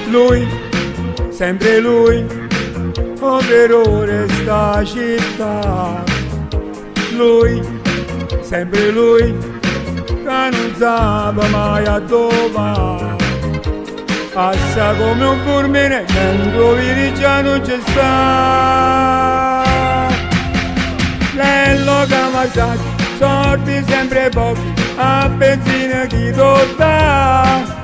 Lui, sempre lui, operore sta città. Lui, sempre lui, che non sapeva mai a dove. Passa come un fulmine, dentro vedi già non c'è sta. Lello Kawasaki, sorti sempre pochi, a benzina chi dà.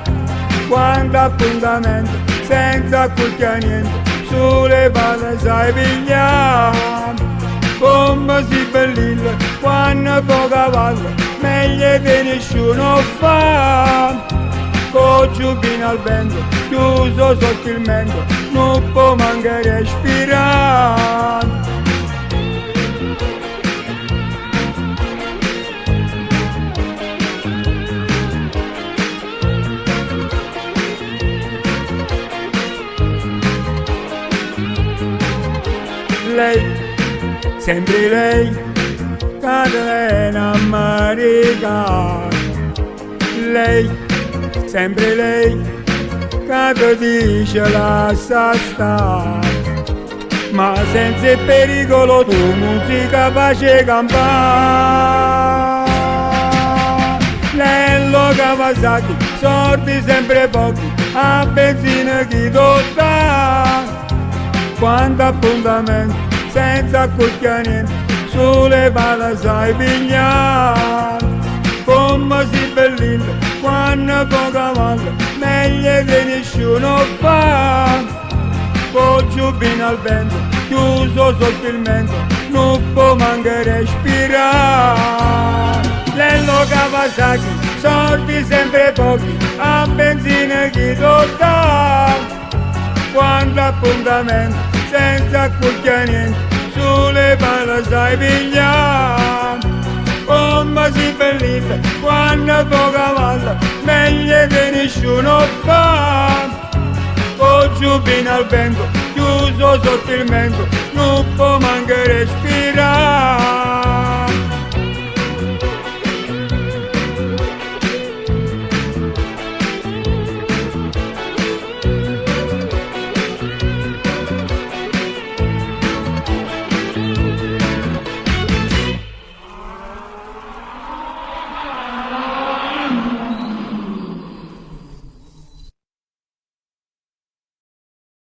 Quanto appuntamento, senza accucchiare niente, sulle palle sai pigliare. Come si bellilla, quando fa cavallo, meglio che nessuno fa. Con giubbino al vento, chiuso sotto il mento, non può manca respirare. Lei, sempre lei, Catalina America. Lei, sempre lei, che ti dice lascia stare. Ma senza pericolo tu non sei capace di campare. Lello Kawasaki, sorti sempre pochi, a benzina chi dà. Quanto appuntamento, senza accucchiare niente, sulle palle sai pigliare. Come si bellilla, quando fa cavallo, meglio che nessuno fa. Con giubbino al vento, chiuso sotto il mento, non può manca respirare. Lello Kawasaki, sorti sempre pochi, a benzina chi dà. Quanto appuntamento, senza accucchiare niente, sulle palle sai pigliare. Come si bellilla, quando fa cavallo, meglio che nessuno fa. Con giubbino al vento, chiuso sotto il mento, non può manca respirare.